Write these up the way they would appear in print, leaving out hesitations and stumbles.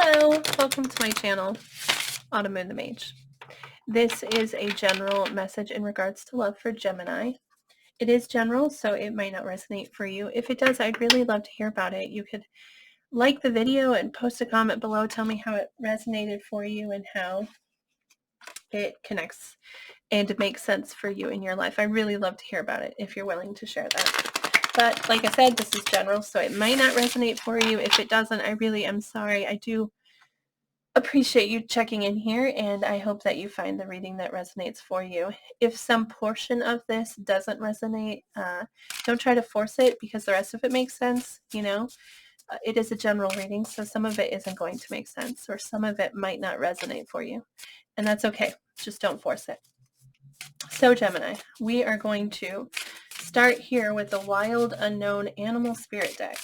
Hello, welcome to my channel, Autumn Moon the Mage. This is a general message in regards to love for Gemini. It is general, so it might not resonate for you. If it does, I'd really love to hear about it. You could like the video and post a comment below. Tell me how it resonated for you and how it connects and makes sense for you in your life. I really love to hear about it if you're willing to share that. But like I said, this is general, so it might not resonate for you. If it doesn't, I really am sorry. I do appreciate you checking in here, and I hope that you find the reading that resonates for you. If some portion of this doesn't resonate, don't try to force it, because the rest of it makes sense, you know. It is a general reading, so some of it isn't going to make sense, or some of it might not resonate for you, and that's okay. Just don't force it. So Gemini, we are going to start here with the Wild Unknown Animal Spirit deck.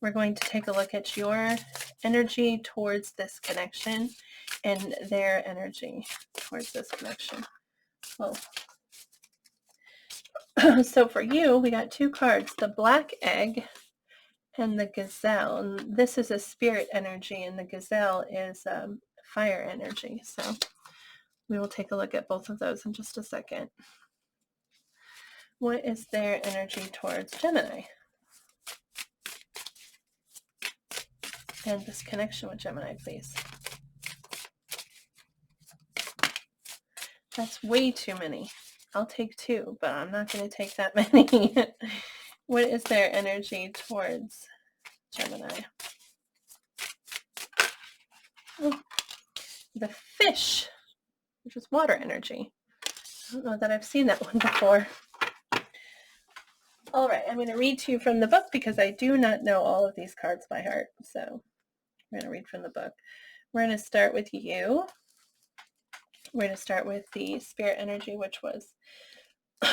We're going to take a look at your energy towards this connection and their energy towards this connection. Whoa. So for you, we got two cards, the Black Egg and the Gazelle. And this is a spirit energy, and the Gazelle is fire energy. So we will take a look at both of those in just a second. What is their energy towards Gemini? And this connection with Gemini, please. That's way too many. I'll take two, but I'm not going to take that many. What is their energy towards Gemini? Oh, the Fish, which is water energy. I don't know that I've seen that one before. All right, I'm going to read to you from the book because I do not know all of these cards by heart. So I'm going to read from the book. We're going to start with you. We're going to start with the spirit energy, which was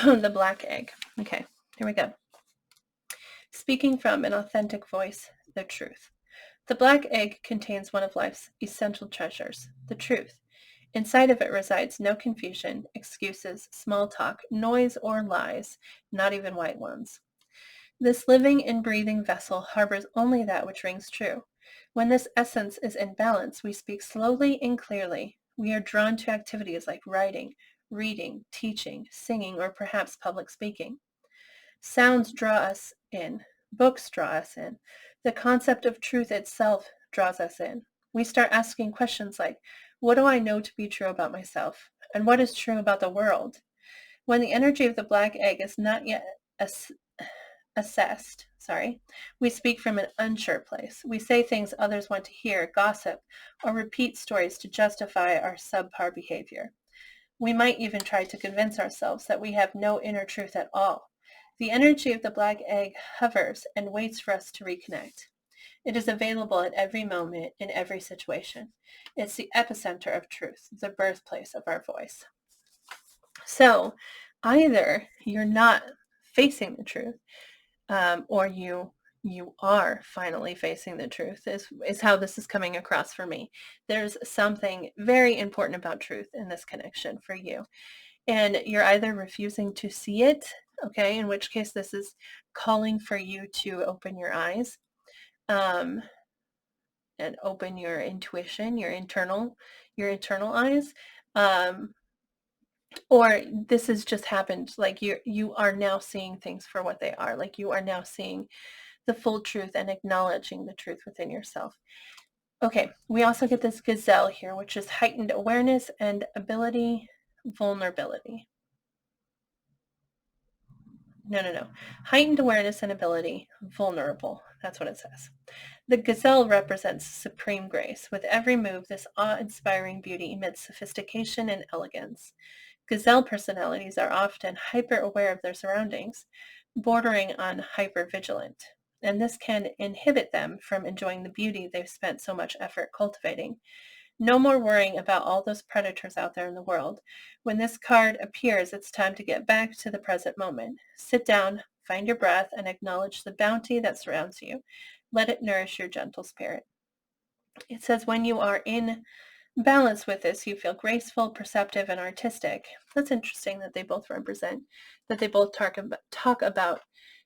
the Black Egg. Okay, here we go. Speaking from an authentic voice, the truth. The black egg contains one of life's essential treasures, the truth. Inside of it resides no confusion, excuses, small talk, noise, or lies, not even white ones. This living and breathing vessel harbors only that which rings true. When this essence is in balance, we speak slowly and clearly. We are drawn to activities like writing, reading, teaching, singing, or perhaps public speaking. Sounds draw us in. Books draw us in. The concept of truth itself draws us in. We start asking questions like, what do I know to be true about myself? And what is true about the world? When the energy of the black egg is not yet assessed, we speak from an unsure place. We say things others want to hear, gossip, or repeat stories to justify our subpar behavior. We might even try to convince ourselves that we have no inner truth at all. The energy of the black egg hovers and waits for us to reconnect. It is available at every moment, in every situation. It's the epicenter of truth, the birthplace of our voice. So either you're not facing the truth, or you are finally facing the truth, is how this is coming across for me. There's something very important about truth in this connection for you. And you're either refusing to see it, okay, in which case this is calling for you to open your eyes, and open your intuition, your internal eyes, or this has just happened, like you are now seeing things for what they are, like you are now seeing the full truth and acknowledging the truth within yourself. Okay, we also get this Gazelle here, which is heightened awareness and ability, vulnerability. No. Heightened awareness and ability, vulnerable. That's what it says. The Gazelle represents supreme grace. With every move, this awe-inspiring beauty emits sophistication and elegance. Gazelle personalities are often hyper-aware of their surroundings, bordering on hyper-vigilant, and this can inhibit them from enjoying the beauty they've spent so much effort cultivating. No more worrying about all those predators out there in the world. When this card appears, it's time to get back to the present moment. Sit down, find your breath, and acknowledge the bounty that surrounds you. Let it nourish your gentle spirit. It says when you are in balance with this, you feel graceful, perceptive, and artistic. That's interesting that they both talk about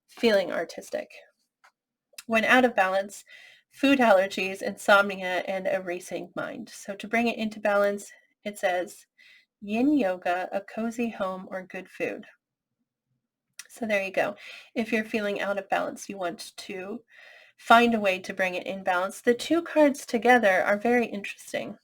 feeling artistic. When out of balance, food allergies, insomnia, and a racing mind. So to bring it into balance, it says yin yoga, a cozy home, or good food. So there you go. If you're feeling out of balance, you want to find a way to bring it in balance. The two cards together are very interesting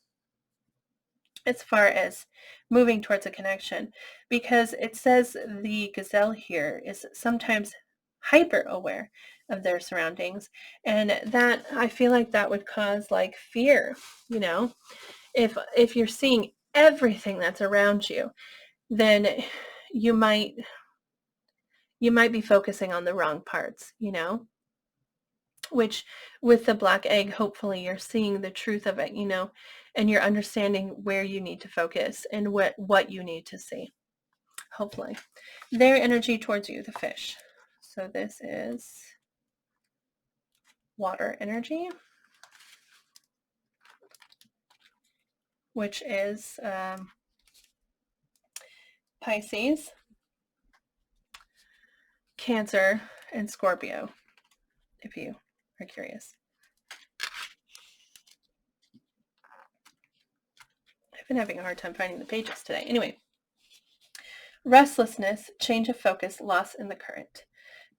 as far as moving towards a connection, because it says the gazelle here is sometimes hyper aware of their surroundings, and that I feel like that would cause like fear, you know, if you're seeing everything that's around you, then you might be focusing on the wrong parts, you know, which with the black egg, hopefully you're seeing the truth of it, you know, and you're understanding where you need to focus and what you need to see, hopefully. Their energy towards you, the fish. So this is water energy, which is Pisces, Cancer, and Scorpio, if you are curious. I've been having a hard time finding the pages today. Anyway, restlessness, change of focus, loss in the current.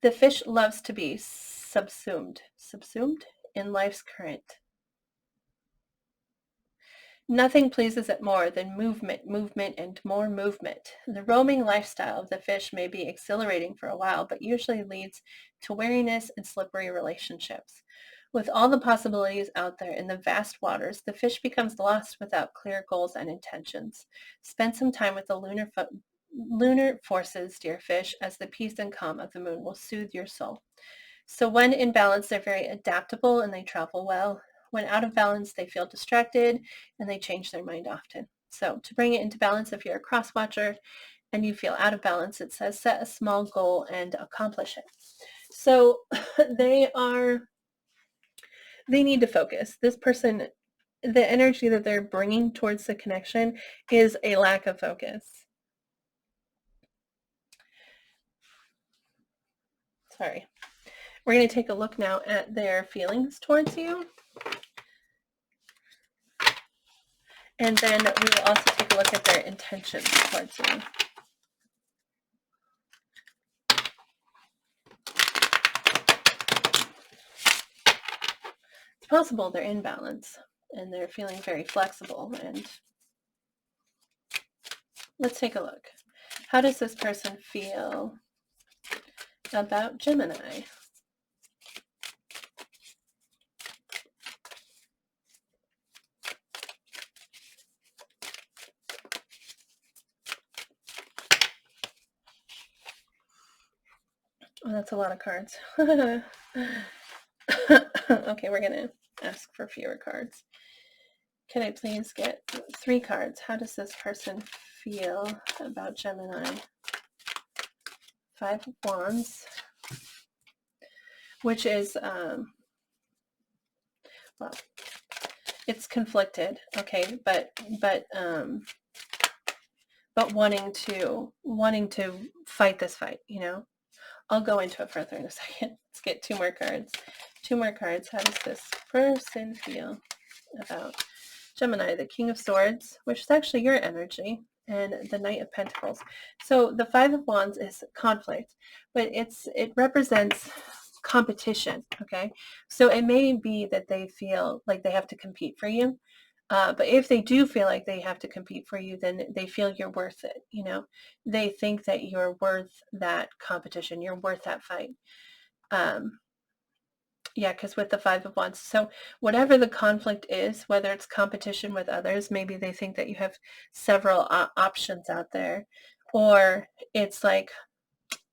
The fish loves to be subsumed in life's current. Nothing pleases it more than movement, and more movement. The roaming lifestyle of the fish may be exhilarating for a while, but usually leads to weariness and slippery relationships. With all the possibilities out there in the vast waters, the fish becomes lost without clear goals and intentions. Spend some time with the lunar forces, dear fish, as the peace and calm of the moon will soothe your soul. So when in balance, they're very adaptable and they travel well. When out of balance, they feel distracted and they change their mind often. So to bring it into balance, if you're a cross watcher and you feel out of balance, it says set a small goal and accomplish it. So they need to focus. This person, the energy that they're bringing towards the connection is a lack of focus. Sorry. We're going to take a look now at their feelings towards you. And then we will also take a look at their intentions towards you. It's possible they're in balance and they're feeling very flexible. And let's take a look. How does this person feel about Gemini? Oh, that's a lot of cards. Okay, we're going to ask for fewer cards. Can I please get 3 cards? How does this person feel about Gemini? 5 of Wands, which is, well, it's conflicted, okay, but wanting to fight this fight, you know. I'll go into it further in a second. Let's get 2 more cards. 2 more cards. How does this person feel about Gemini? The King of Swords, which is actually your energy, and the Knight of Pentacles. So the 5 of Wands is conflict, but it represents competition, okay? So it may be that they feel like they have to compete for you. But if they do feel like they have to compete for you, then they feel you're worth it, you know? They think that you're worth that competition. You're worth that fight. Yeah, because with the 5 of Wands. So whatever the conflict is, whether it's competition with others, maybe they think that you have several options out there, or it's like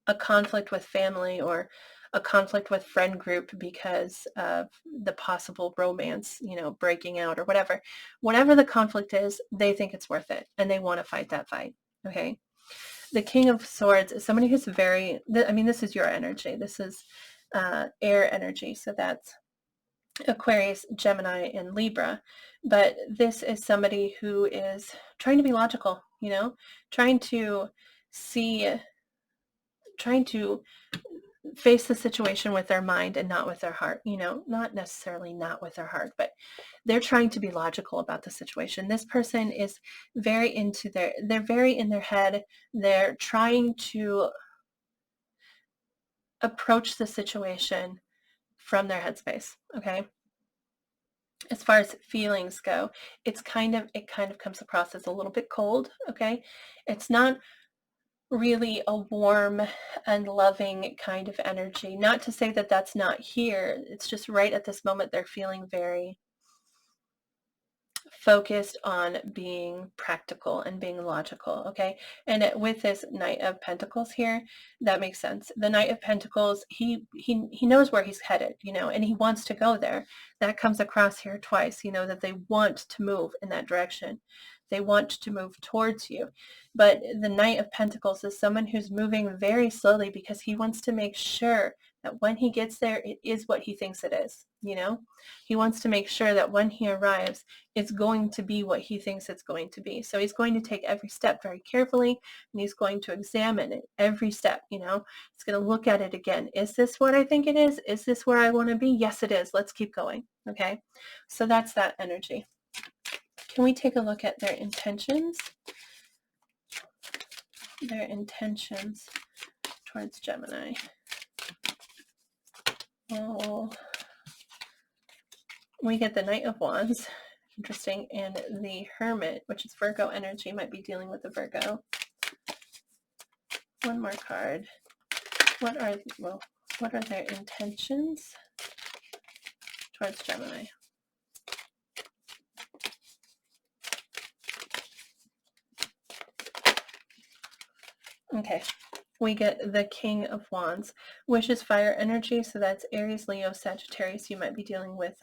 a conflict with family or a conflict with friend group because of the possible romance, you know, breaking out or whatever. Whatever the conflict is, they think it's worth it and they want to fight that fight. Okay. The King of Swords is somebody who's very, I mean, this is your energy. This is air energy. So that's Aquarius, Gemini, and Libra. But this is somebody who is trying to be logical, you know, trying to face the situation with their mind and not with their heart. Not necessarily not with their heart, but they're trying to be logical about the situation. This person is they're very in their head. They're trying to approach the situation from their headspace. Okay. As far as feelings go, it kind of comes across as a little bit cold. Okay. It's not really a warm and loving kind of energy. Not to say that that's not here. It's just right at this moment, they're feeling very focused on being practical and being logical. Okay. And with this Knight of Pentacles here, that makes sense. The Knight of Pentacles, he knows where he's headed, and he wants to go there. That comes across here twice, that they want to move in that direction. They want to move towards you. But the Knight of Pentacles is someone who's moving very slowly because he wants to make sure that when he gets there, it is what he thinks it is. He wants to make sure that when he arrives, it's going to be what he thinks it's going to be. So he's going to take every step very carefully, and he's going to examine it every step. He's going to look at it again. Is this what I think it is? Is this where I want to be? Yes, it is. Let's keep going. Okay. So that's that energy. Can we take a look at their intentions? Their intentions towards Gemini. Oh, we get the Knight of Wands. Interesting. And the Hermit, which is Virgo energy, might be dealing with the Virgo. One more card. What are their intentions towards Gemini? Okay. We get the King of Wands, which is fire energy. So that's Aries, Leo, Sagittarius. You might be dealing with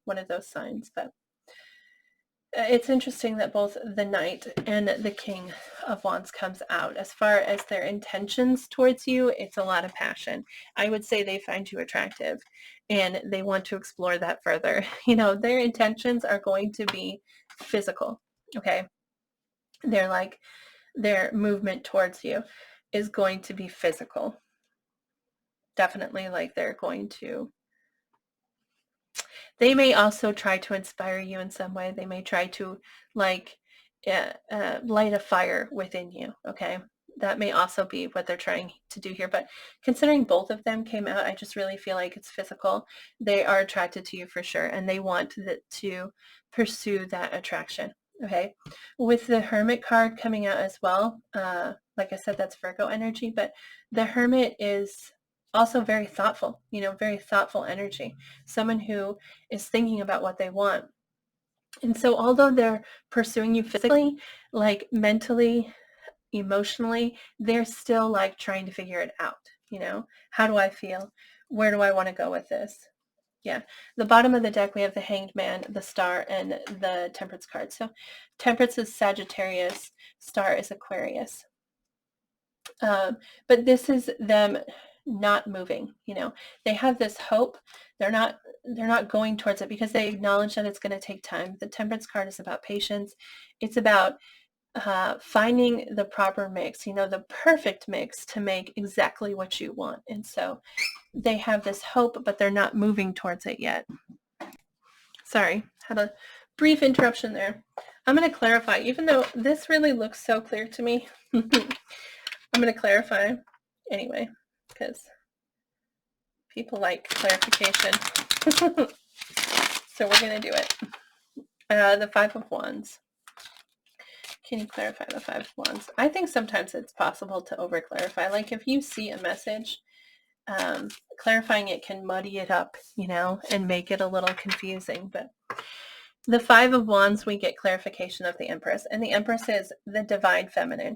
one of those signs, but it's interesting that both the Knight and the King of Wands comes out. As far as their intentions towards you, it's a lot of passion. I would say they find you attractive and they want to explore that further. Their intentions are going to be physical. Okay. Their movement towards you is going to be physical. Definitely, they may also try to inspire you in some way. They may try to light a fire within you. Okay. That may also be what they're trying to do here. But considering both of them came out, I just really feel like it's physical. They are attracted to you for sure. And they want to pursue that attraction. Okay. With the Hermit card coming out as well, like I said, that's Virgo energy, but the Hermit is also very thoughtful, very thoughtful energy. Someone who is thinking about what they want. And so although they're pursuing you physically, like mentally, emotionally, they're still like trying to figure it out. How do I feel? Where do I want to go with this? Yeah. The bottom of the deck, we have the Hanged Man, the Star, and the Temperance card. So Temperance is Sagittarius, Star is Aquarius. But this is them not moving. They have this hope. They're not going towards it because they acknowledge that it's going to take time. The Temperance card is about patience. It's about finding the proper mix, the perfect mix to make exactly what you want. And so they have this hope, but they're not moving towards it yet. Sorry, had a brief interruption there. I'm going to clarify, even though this really looks so clear to me. I'm going to clarify anyway, because people like clarification. So we're going to do it. The Five of Wands. Can you clarify the Five of Wands? I think sometimes it's possible to over-clarify. Like if you see a message, clarifying it can muddy it up, and make it a little confusing. But the Five of Wands, we get clarification of the Empress. And the Empress is the divine feminine,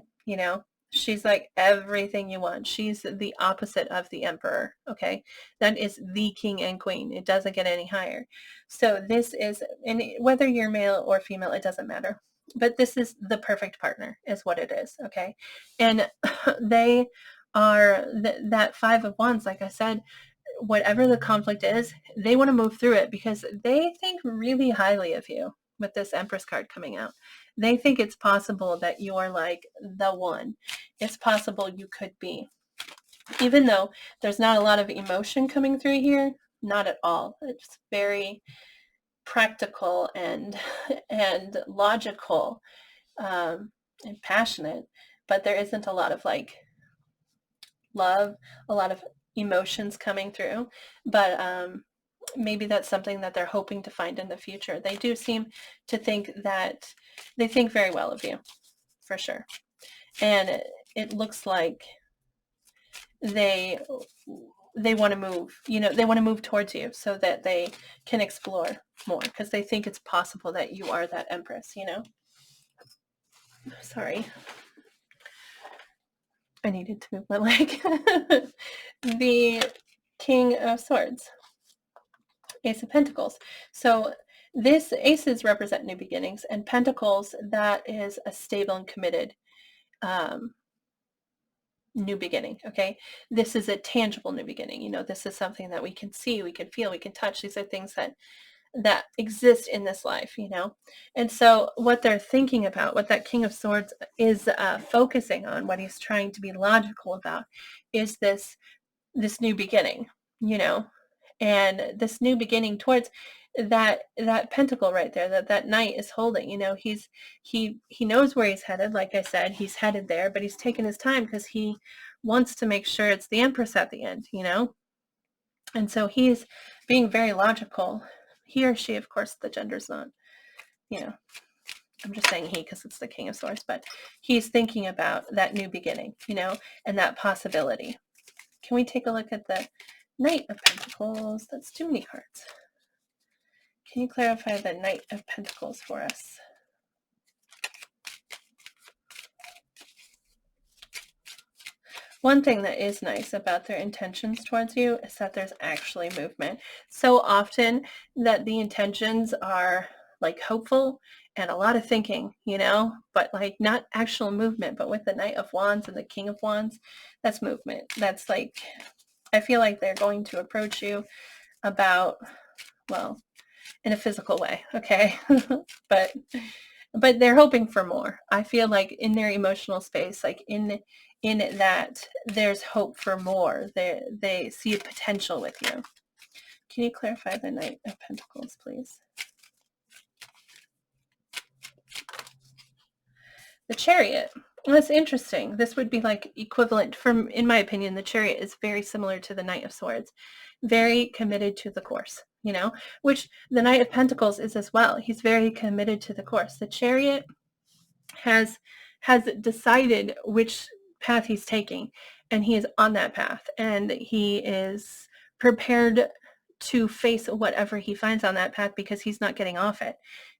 She's like everything you want. She's the opposite of the Emperor, okay? That is the king and queen. It doesn't get any higher. So this is, and whether you're male or female, it doesn't matter. But this is the perfect partner is what it is, okay? And they are, that Five of Wands, like I said, whatever the conflict is, they want to move through it because they think really highly of you with this Empress card coming out. They think it's possible that you're like the one. It's possible you could be. Even though there's not a lot of emotion coming through here, not at all. It's very practical and logical, and passionate, but there isn't a lot of like love, a lot of emotions coming through. But maybe that's something that they're hoping to find in the future. They do seem to think that they think very well of you, for sure. And it looks like they want to move, they want to move towards you so that they can explore more, because they think it's possible that you are that empress. Sorry, I needed to move my leg. The King of Swords, Ace of Pentacles. So this aces represent new beginnings, and pentacles, that is a stable and committed new beginning. Okay, this is a tangible new beginning. This is something that we can see, we can feel, we can touch. These are things that exist in this life. And so what they're thinking about, what that King of Swords is focusing on, what he's trying to be logical about, is this new beginning. And this new beginning towards that pentacle right there, that knight is holding. He knows where he's headed. Like I said, he's headed there, but he's taking his time because he wants to make sure it's the empress at the end. And so he's being very logical. He or she, of course, the gender's not, I'm just saying he because it's the King of Swords, but he's thinking about that new beginning, and that possibility. Can we take a look at the Knight of Pentacles? That's too many cards. Can you clarify the Knight of Pentacles for us? One thing that is nice about their intentions towards you is that there's actually movement. So often that the intentions are like hopeful and a lot of thinking, but like not actual movement. But with the Knight of Wands and the King of Wands, that's movement. That's like, I feel like they're going to approach you about, well, in a physical way, okay? but they're hoping for more. I feel like in their emotional space, like in that, there's hope for more. They see a potential with you. Can you clarify the Knight of Pentacles, please? The Chariot. Well, that's interesting. This would be like equivalent, in my opinion, the Chariot is very similar to the Knight of Swords. Very committed to the course, which the Knight of Pentacles is as well. He's very committed to the course. The Chariot has decided which path he's taking, and he is on that path, and he is prepared to face whatever he finds on that path because he's not getting off it.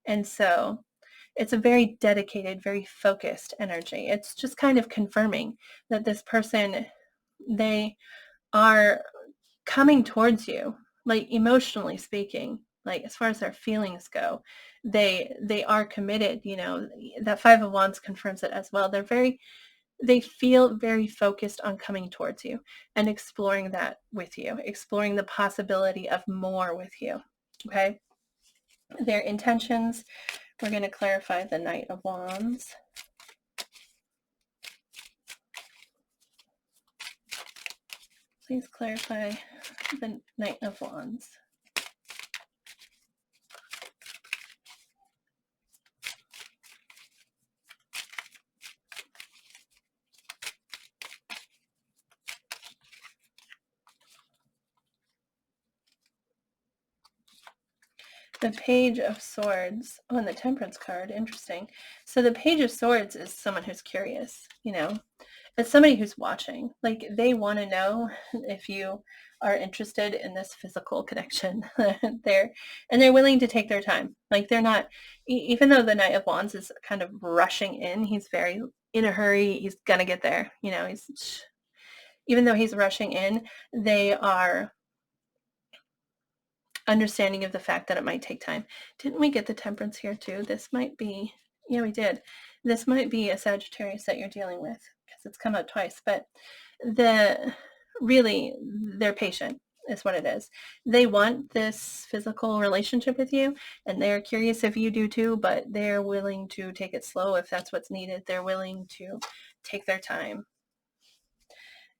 And so it's a very dedicated, very focused energy. It's just kind of confirming that this person, they are coming towards you, like emotionally speaking, like as far as their feelings go, they are committed. That Five of Wands confirms it as well. They feel very focused on coming towards you and exploring that with you, exploring the possibility of more with you. Okay, their intentions, we're going to clarify the Knight of Wands. Please clarify the Knight of Wands. The Page of Swords on the Temperance card. Interesting. So the Page of Swords is someone who's curious, It's somebody who's watching. Like, they want to know if you are interested in this physical connection. they're willing to take their time. Like, they're not, even though the Knight of Wands is kind of rushing in, he's very in a hurry. He's gonna get there. Even though he's rushing in, they are understanding of the fact that it might take time. Didn't we get the Temperance here too? This might be, yeah, we did. This might be a Sagittarius that you're dealing with because it's come out twice, but they're patient is what it is. They want this physical relationship with you, and they're curious if you do too, but they're willing to take it slow if that's what's needed. They're willing to take their time.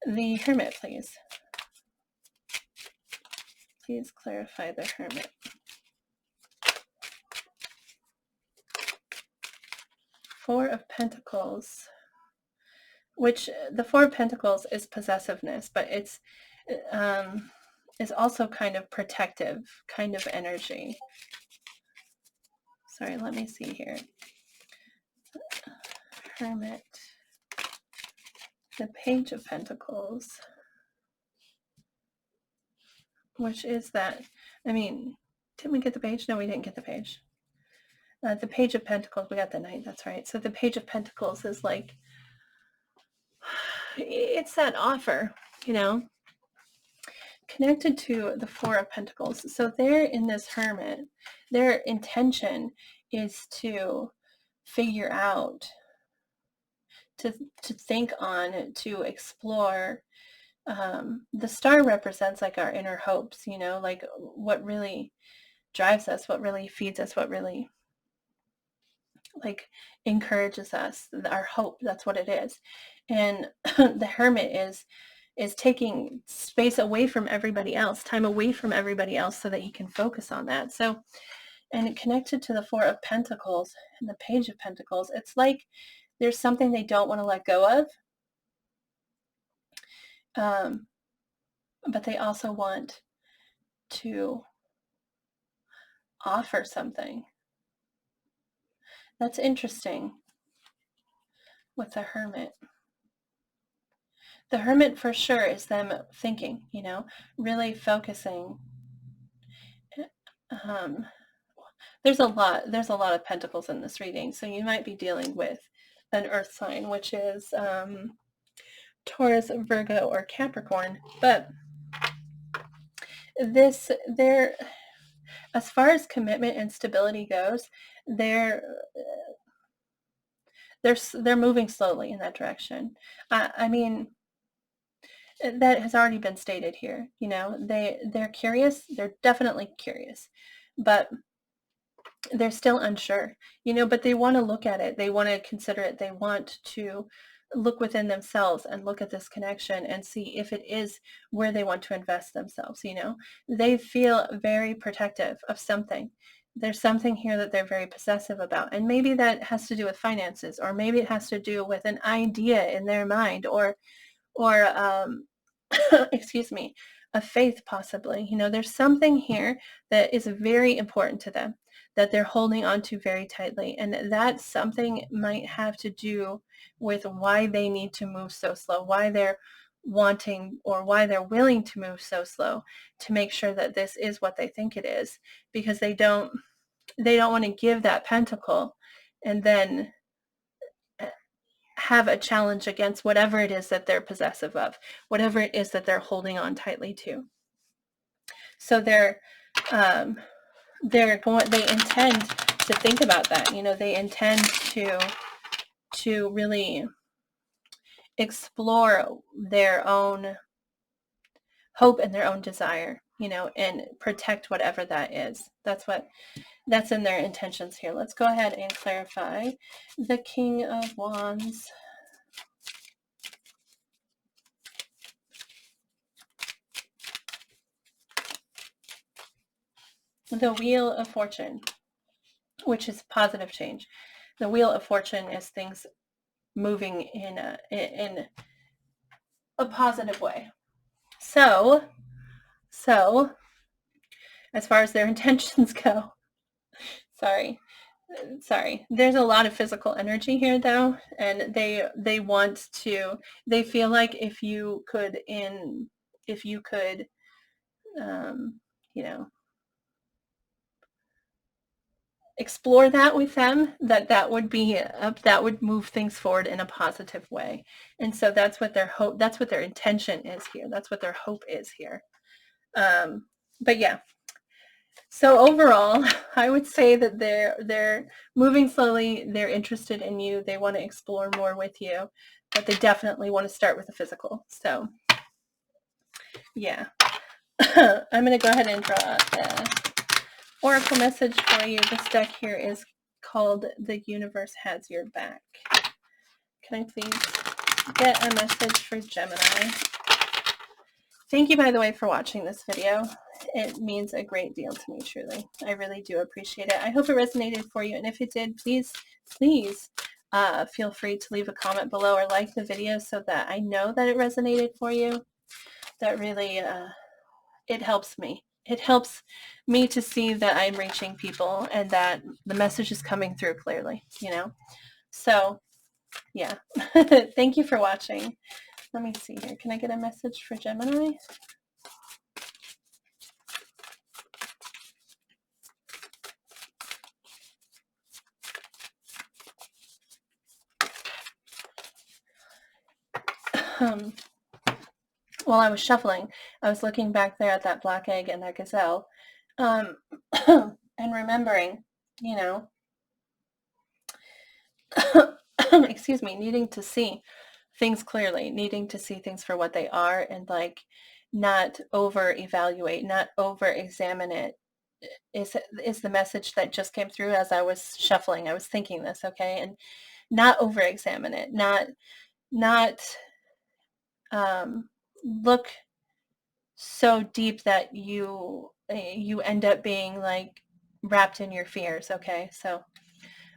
The Hermit, please. Please clarify the Hermit. Four of Pentacles, which the Four of Pentacles is possessiveness, but it's is also kind of protective kind of energy. Sorry, let me see here. Hermit. The Page of Pentacles, which is that, I mean, didn't we get the Page? No, we didn't get the Page. The Page of Pentacles, we got the Knight, that's right. So the Page of Pentacles is like, it's that offer, you know, connected to the Four of Pentacles. So they're in this Hermit. Their intention is to figure out, to think on, to explore. The star represents like our inner hopes, you know, like what really drives us, what really feeds us, what really like encourages us, our hope. That's what it is. And the Hermit is taking space away from everybody else, time away from everybody else, so that he can focus on that. So, and connected to the Four of Pentacles and the Page of Pentacles, it's like there's something they don't want to let go of, but they also want to offer something. That's interesting with the Hermit. The Hermit for sure is them thinking, you know, really focusing. There's a lot of Pentacles in this reading, so you might be dealing with an earth sign, which is Taurus, Virgo, or Capricorn. But they're, as far as commitment and stability goes, they're moving slowly in that direction. I mean, that has already been stated here. You know, they're curious. They're definitely curious, but they're still unsure. You know, but they want to look at it. They want to consider it. They want to look within themselves and look at this connection and see if it is where they want to invest themselves. You know, they feel very protective of something. There's something here that they're very possessive about, and maybe that has to do with finances, or maybe it has to do with an idea in their mind, or excuse me, a faith possibly. You know, there's something here that is very important to them that they're holding on to very tightly, and that something might have to do with why they need to move so slow, why they're wanting or why they're willing to move so slow to make sure that this is what they think it is, because they don't want to give that pentacle and then have a challenge against whatever it is that they're possessive of, whatever it is that they're holding on tightly to. So they intend to think about that. You know, they intend to really explore their own hope and their own desire, you know, and protect whatever that is. That's in their intentions here. Let's go ahead and clarify the King of Wands. The Wheel of Fortune, which is positive change. The Wheel of Fortune is things moving in a positive way. So as far as their intentions go, sorry, there's a lot of physical energy here though, and they feel like if you could you know, explore that with them, that would move things forward in a positive way. And so that's what their intention is here. That's what their hope is here. But yeah, so overall, I would say that they're moving slowly. They're interested in you. They want to explore more with you, but they definitely want to start with the physical. So yeah, I'm going to go ahead and draw the oracle message for you. This deck here is called The Universe Has Your Back. Can I please get a message for Gemini? Thank you, by the way, for watching this video. It means a great deal to me, truly. I really do appreciate it. I hope it resonated for you. And if it did, please feel free to leave a comment below or like the video so that I know that it resonated for you. That really, it helps me. It helps me to see that I'm reaching people and that the message is coming through clearly, So, yeah. Thank you for watching. Let me see here. Can I get a message for Gemini? While I was shuffling, I was looking back there at that black egg and that gazelle, and remembering, excuse me, needing to see things clearly, needing to see things for what they are, and like not over evaluate, not over examine it is the message that just came through as I was shuffling. I was thinking this, okay, and not over examine it, not look so deep that you end up being like wrapped in your fears. Okay, so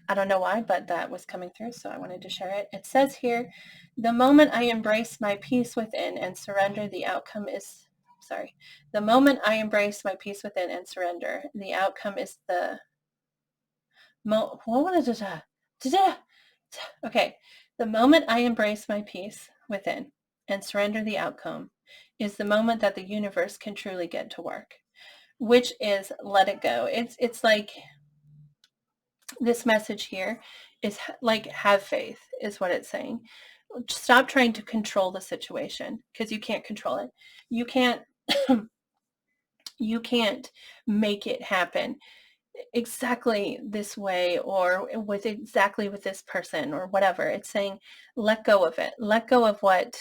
I don't know why, but that was coming through, so I wanted to share it. It says here, the moment I embrace my peace within and surrender, the outcome is the moment I embrace my peace within and surrender, the outcome is okay, the moment I embrace my peace within and surrender, the outcome is the moment that the universe can truly get to work, which is let it go. It's like this message here is like have faith is what it's saying. Stop trying to control the situation because you can't control it. You can't you can't make it happen exactly this way or with this person or whatever. It's saying let go of it. Let go of what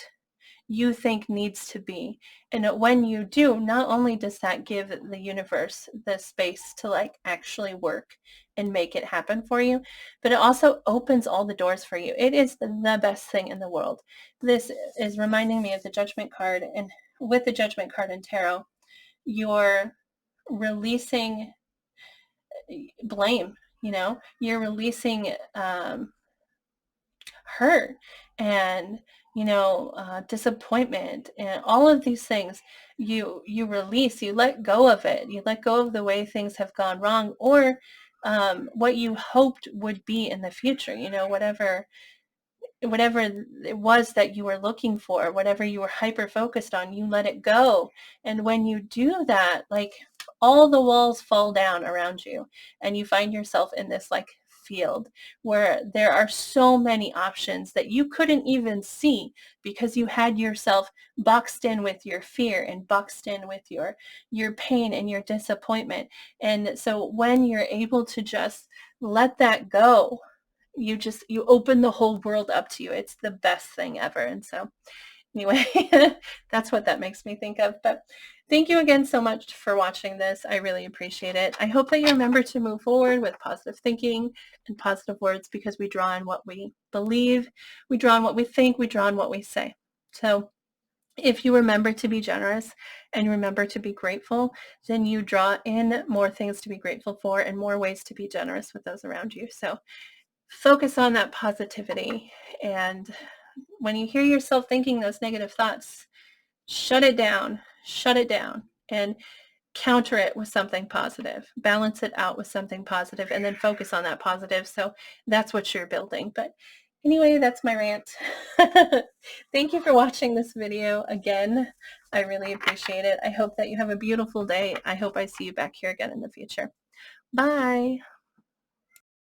you think needs to be. And when you do, not only does that give the universe the space to like actually work and make it happen for you, but it also opens all the doors for you. It is the best thing in the world. This is reminding me of the Judgment card, and with the Judgment card in tarot, you're releasing blame, you're releasing hurt and disappointment and all of these things. You release, you let go of it, you let go of the way things have gone wrong, or what you hoped would be in the future, whatever it was that you were looking for, whatever you were hyper focused on, you let it go. And when you do that, like all the walls fall down around you and you find yourself in this like field where there are so many options that you couldn't even see because you had yourself boxed in with your fear and boxed in with your pain and your disappointment. And so when you're able to just let that go, you open the whole world up to you. It's the best thing ever. And so anyway, that's what that makes me think of. But thank you again so much for watching this. I really appreciate it. I hope that you remember to move forward with positive thinking and positive words, because we draw on what we believe, we draw on what we think, we draw on what we say. So if you remember to be generous and remember to be grateful, then you draw in more things to be grateful for and more ways to be generous with those around you. So focus on that positivity. And when you hear yourself thinking those negative thoughts, shut it down, and counter it with something positive, balance it out with something positive, and then focus on that positive. So that's what you're building. But anyway, that's my rant. Thank you for watching this video again. I really appreciate it. I hope that you have a beautiful day. I hope I see you back here again in the future. Bye.